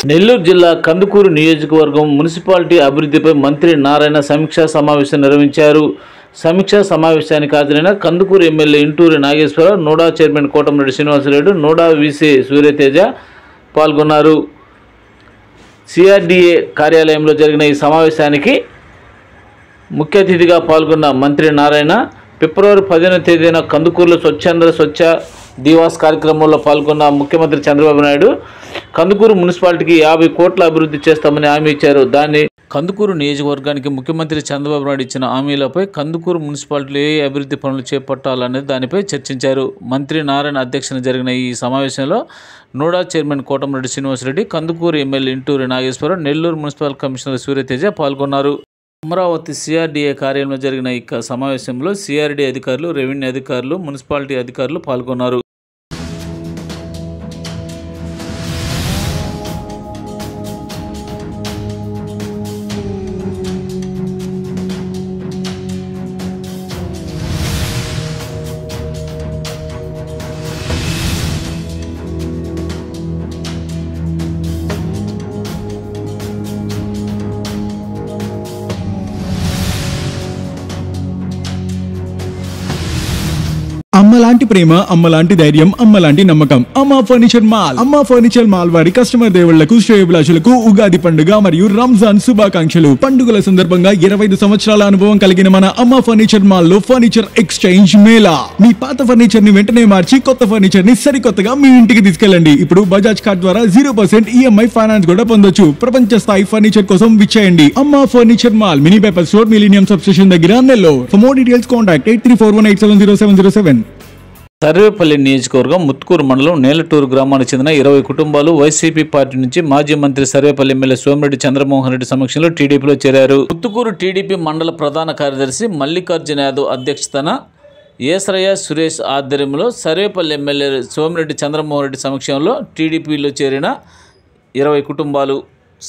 నెల్లూరు జిల్లా కందుకూరు నియోజకవర్గం మున్సిపాలిటీ అభివృద్ధిపై మంత్రి నారాయణ సమీక్షా సమావేశం నిర్వహించారు. సమీక్షా సమావేశానికి హాజరైన Kandukur MLA Inturi Nageswararao, NUDA chairman Kotamireddy Srinivasareddy, NUDA VC Suryateja పాల్గొన్నారు. సిఆర్డీఏ కార్యాలయంలో జరిగిన ఈ సమావేశానికి ముఖ్య అతిథిగా పాల్గొన్న మంత్రి నారాయణ ఫిబ్రవరి 10వ తేదీన కందుకూరులో స్వచ్ఛ దివాస్ కార్యక్రమంలో పాల్గొన్న ముఖ్యమంత్రి చంద్రబాబు నాయుడు కందుకూరు మున్సిపాలిటీకి 50 కోట్ల అభివృద్ధి చేస్తామని హామీ ఇచ్చారు. దాన్ని కందుకూరు నియోజకవర్గానికి ముఖ్యమంత్రి చంద్రబాబు నాయుడు ఇచ్చిన హామీలపై కందుకూరు మున్సిపాలిటీలో ఏ అభివృద్ధి పనులు చేపట్టాలనేది దానిపై చర్చించారు. మంత్రి నారాయణ అధ్యక్షతన జరిగిన ఈ సమావేశంలో NUDA chairman Kotamireddy Srinivasareddy, Kandukur MLA Inturi Nageswararao, Nellore municipal commissioner Suryateja పాల్గొన్నారు. అమరావతి సిఆర్డీఏ కార్యాలయంలో జరిగిన ఈ సమావేశంలో సిఆర్డీ అధికారులు, రెవెన్యూ అధికారులు, మున్సిపాలిటీ అధికారులు పాల్గొన్నారు. అమ్మలాంటి ప్రేమ, అమ్మలాంటి ధైర్యం, అమ్మలాంటి నమ్మకం. అమ్మ ఫర్నిచర్ మాల్. అమ్మ ఫర్నిచర్ మాల్ వారి కస్టమర్ దేవుళ్లకు, శ్రేయోభిలాషులకు ఉగాది పండుగ మరియు రంజాన్ శుభాకాంక్షలు. పండుగల సందర్భంగా 25 సంవత్సరాల అనుభవం కలిగిన మన అమ్మ ఫర్నిచర్ మాల్ లో ఫర్నిచర్ ఎక్స్చేంజ్ మేళా. మీ పాత ఫర్నిచర్ ని వెంటనే మార్చి కొత్త ఫర్నిచర్ ని సరికొత్తగా మీ ఇంటికి తీసుకెళ్ళండి. ఇప్పుడు బజాజ్ కార్డ్ ద్వారా 0% ఈఎంఐ ఫైనాన్స్ కూడా పొందొచ్చు. ప్రపంచ స్థాయి ఫర్నిచర్ కోసం విచ్చేయండి. Amma furniture mall, mini bypass road, millennium sub station దగ్గర, Nellore. For more details contact 8341870707. Sarvepalli నియోజకవర్గం ముత్తుకూరు మండలం నేలటూరు గ్రామానికి చెందిన 20 కుటుంబాలు వైసీపీ పార్టీ నుంచి మాజీ మంత్రి సర్వేపల్లి ఎమ్మెల్యే సోమిరెడ్డి చంద్రమోహన్ రెడ్డి సమక్షంలో టీడీపీలో చేరారు. ముత్తుకూరు టీడీపీ మండల ప్రధాన కార్యదర్శి మల్లికార్జున యాదవ్ అధ్యక్షతన ఏసరయ్య సురేష్ ఆధ్వర్యంలో సర్వేపల్లి ఎమ్మెల్యే సోమిరెడ్డి చంద్రమోహన్ రెడ్డి సమక్షంలో టీడీపీలో చేరిన 20 కుటుంబాలు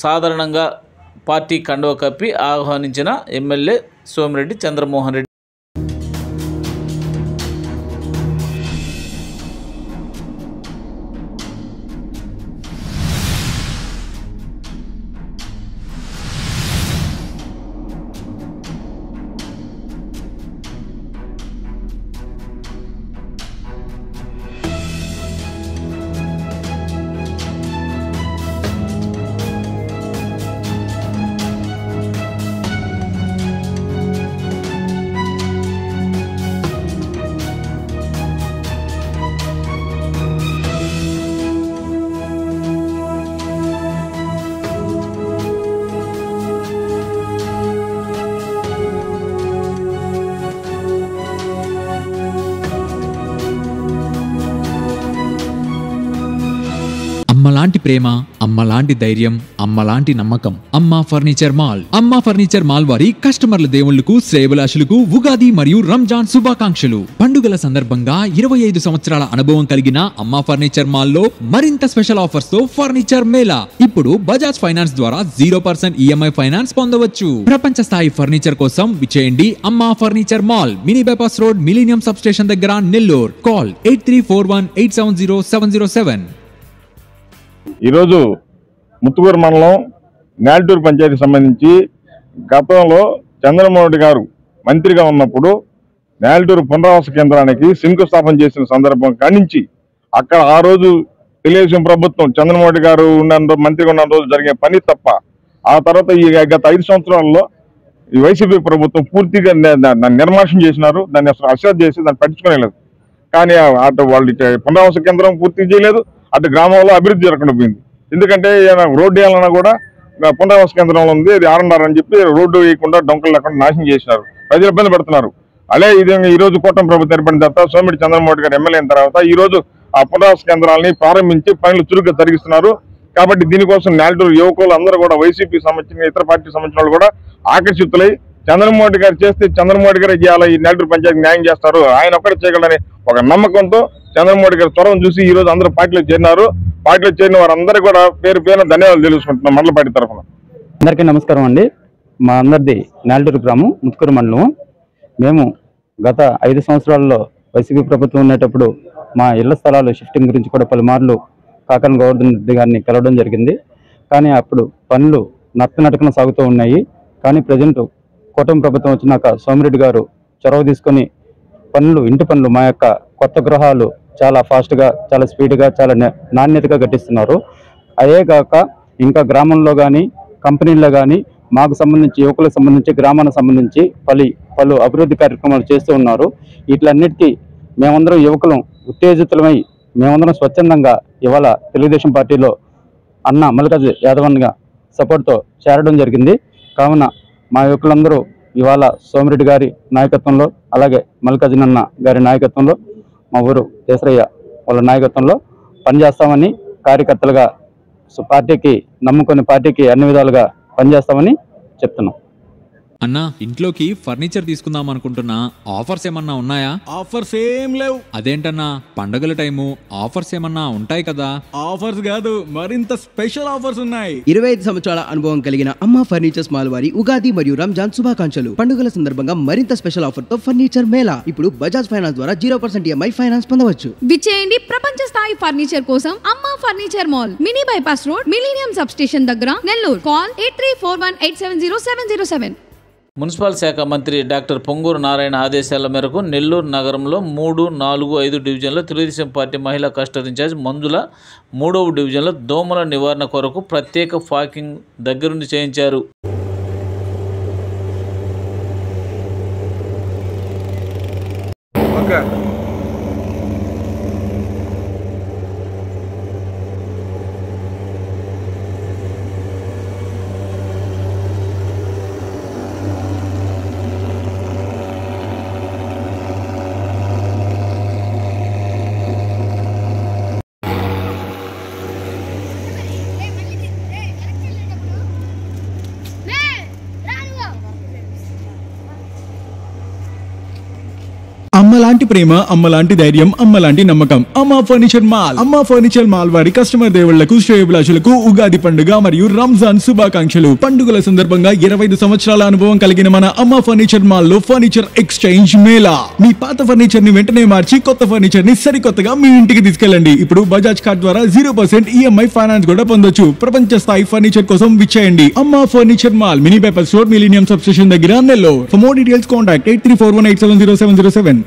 సాధారణంగా పార్టీ కండువ కప్పి ఆహ్వానించిన ఎమ్మెల్యే సోమిరెడ్డి చంద్రమోహన్ రెడ్డి. అమ్మలాంటి ప్రేమ, అమ్మలాంటి ధైర్యం, అమ్మలాంటి నమ్మకం. అమ్మ ఫర్నిచర్ మాల్. అమ్మ ఫర్నిచర్ మాల్ వారి కస్టమర్ల దేవుళ్లకు, శ్రేయోభిలాషులకు ఉగాది మరియు రంజాన్ శుభాకాంక్షలు. పండుగల సందర్భంగా 25 సంవత్సరాల అనుభవం కలిగిన అమ్మ ఫర్నిచర్ మాల్ లో మరింత స్పెషల్ ఆఫర్స్ తో ఫర్నిచర్ మేళా. ఇప్పుడు బజాజ్ ఫైనాన్స్ ద్వారా 0% ఈఎంఐ ఫైనాన్స్ పొందవచ్చు. ప్రపంచ స్థాయి ఫర్నిచర్ కోసం విచేయండి అమ్మ furniture mall, mini bypass road, millennium sub station దగ్గర, నెల్లూరు. కాల్ 8341870707. ఈరోజు ముత్తుకూరు మండలం నేలటూరు పంచాయతీకి సంబంధించి గతంలో చంద్రమోహన్ రెడ్డి గారు మంత్రిగా ఉన్నప్పుడు నేలటూరు పునరావాస కేంద్రానికి శంకుస్థాపన చేసిన సందర్భం కానించి అక్కడ ఆ రోజు తెలుగుదేశం ప్రభుత్వం చంద్రమోహన్ రెడ్డి గారు ఉన్న మంత్రిగా ఉన్న రోజు జరిగే పని తప్ప ఆ తర్వాత ఈ గత 5 సంవత్సరాల్లో ఈ వైసీపీ ప్రభుత్వం పూర్తిగా నిర్మాణం చేసినారు. దాన్ని అసలు అశ్రద్ధ చేసి దాన్ని పట్టించుకోలేదు. కానీ అటు వాళ్ళు పునరావాస కేంద్రం పూర్తి చేయలేదు, అటు గ్రామంలో అభివృద్ధి జరగకుండా పోయింది. ఎందుకంటే రోడ్డు వేయాలన్నా కూడా పునరావాస కేంద్రంలో ఉంది, అది ఆర్ఎన్ఆర్ అని చెప్పి రోడ్డు వేయకుండా డొంకలు లేకుండా నాశనం చేసినారు. ప్రజలు ఇబ్బంది పెడుతున్నారు. అదే విధంగా ఈ రోజు కూటమి ప్రభుత్వం ఏర్పడిన తర్వాత సోమిరెడ్డి చంద్రమోహన్ గారు ఎమ్మెల్యే అయిన తర్వాత ఈ రోజు ఆ పునరావాస కేంద్రాలని ప్రారంభించి పనులు చురుగ్గా జరిగిస్తున్నారు. కాబట్టి దీనికోసం నేలటూరు యువకులు అందరూ కూడా వైసీపీ సంబంధించిన ఇతర పార్టీ సంబంధించిన వాళ్ళు కూడా ఆకర్షితులై చంద్రమోహన్ రెడ్డి గారు చేస్తే చంద్రమోహన్ రెడ్డి గారు చేయాలి, ఈ నేలటూరు పంచాయతీ న్యాయం చేస్తారు, ఆయన ఒక్కడే చేయగలరని ఒక నమ్మకంతో చంద్రమోహన్ రెడ్డి గారు చొరవను చూసి ఈ రోజు అందరూ పార్టీలో చేరినారు. పార్టీలో చేరిన వారందరూ కూడా పేరు పేరున ధన్యవాదాలు తెలుసుకుంటున్నాం మండల పార్టీ తరఫున. అందరికీ నమస్కారం అండి. మా అందరిది నేలటూరు గ్రామం, ముత్తుకూరు మండలం. మేము గత 5 సంవత్సరాల్లో వైసీపీ ప్రభుత్వం ఉండేటప్పుడు మా ఇళ్ల స్థలాలు షిఫ్టింగ్ గురించి కూడా పలుమార్లు కాకన్ గోవర్ధన్ రెడ్డి గారిని కలవడం జరిగింది. కానీ అప్పుడు పనులు నత్తనడకన సాగుతూ ఉన్నాయి. కానీ ప్రజెంట్ కూటమి ప్రభుత్వం వచ్చినాక సోమిరెడ్డి గారు చొరవ తీసుకొని ఇంటి పనులు మా యొక్క కొత్త గృహాలు చాలా ఫాస్ట్గా, చాలా స్పీడ్గా, చాలా నాణ్యతగా కట్టిస్తున్నారు. అదే కాక ఇంకా గ్రామంలో కానీ కంపెనీల్లో కానీ మాకు సంబంధించి, యువకులకు సంబంధించి, గ్రామానికి సంబంధించి పలు అభివృద్ధి కార్యక్రమాలు చేస్తూ ఉన్నారు. వీటిలన్నిటికీ మేమందరం యువకులం ఉత్తేజితులమై మేమందరం స్వచ్ఛందంగా ఇవాళ తెలుగుదేశం పార్టీలో అన్న మల్లికార్జున యాదవన్గా సపోర్ట్తో చేరడం జరిగింది. కావున మా యువకులందరూ ఇవాళ సోమిరెడ్డి గారి నాయకత్వంలో, అలాగే మల్లికార్జున అన్న గారి నాయకత్వంలో, మా ఊరు దేశరయ్య వాళ్ళ నాయకత్వంలో పనిచేస్తామని, కార్యకర్తలుగా పార్టీకి నమ్ముకుని పార్టీకి అన్ని విధాలుగా పనిచేస్తామని చెప్తున్నాం. అన్నా, ఇంట్లోకి ఫర్నిచర్ తీసుకుందాం అనుకుంటున్నా, ఆఫర్స్ ఏమన్నా ఉన్నాయా? ఆఫర్స్ ఏం లేవు. అదేంటన్నా, పండగల టైము ఆఫర్స్ ఏమన్నా ఉంటాయి కదా? ఆఫర్స్ కాదు, మరింత స్పెషల్ ఆఫర్స్ ఉన్నాయి. 25 సంవత్సరాల అనుభవం కలిగిన అమ్మ ఫర్నిచర్స్ మాల్ వారి ఉగాది మరియు రంజాన్ శుభాకాంక్షలు. పండుగల సందర్భంగా మరింత స్పెషల్ ఆఫర్ తో ఫర్నిచర్ మేళా. ఇప్పుడు బజాజ్ ఫైనాన్స్ ద్వారా 0% EMI ఫైనాన్స్ పొందవచ్చు. విచ్చేయండి ప్రపంచ స్థాయి ఫర్నిచర్ కోసం అమ్మ furniture mall, mini bypass road, millennium sub station దగ్గర, నెల్లూరు. కాల్ 8341870707. మున్సిపల్ శాఖ మంత్రి డాక్టర్ పొంగూరు నారాయణ ఆదేశాల మేరకు నెల్లూరు నగరంలో 3, 4, 5 డివిజన్లో తెలుగుదేశం పార్టీ మహిళా క్లస్టర్ ఇన్ఛార్జ్ మంజుల 3వ డివిజన్లో దోమల నివారణ కొరకు ప్రత్యేక ఫాకింగ్ దగ్గరుండి చేయించారు. అమ్మలాంటి ప్రేమ, అమ్మలాంటి ధైర్యం, అమ్మలాంటి నమ్మకం. అమ్మా ఫర్నిచర్ మాల్. అమ్మా ఫర్నిచర్ మాల్ వారి కస్టమర్ దేవుళ్లకు, శ్రేయోభిలాషులకు ఉగాది పండుగ మరియు రంజాన్ శుభాకాంక్షలు. పండుగల సందర్భంగా 25 సంవత్సరాల అనుభవం కలిగిన మన అమ్మా ఫర్నిచర్ మాల్ లో ఫర్నిచర్ ఎక్స్చేంజ్ మేళా. మీ పాత ఫర్నిచర్ ని వెంటనే మార్చి కొత్త ఫర్నిచర్ ని సరికొత్తగా మీ ఇంటికి తీసుకెళ్ళండి. ఇప్పుడు బజాజ్ కార్డ్ ద్వారా 0% EMI ఫైనాన్స్ కూడా పొందొచ్చు. ప్రపంచ స్థాయి ఫర్నిచర్ కోసం విచ్చేయండి. Amma furniture mall, mini bypass road, millennium sub station దగ్గర, Nellore. For more details contact 8341870707.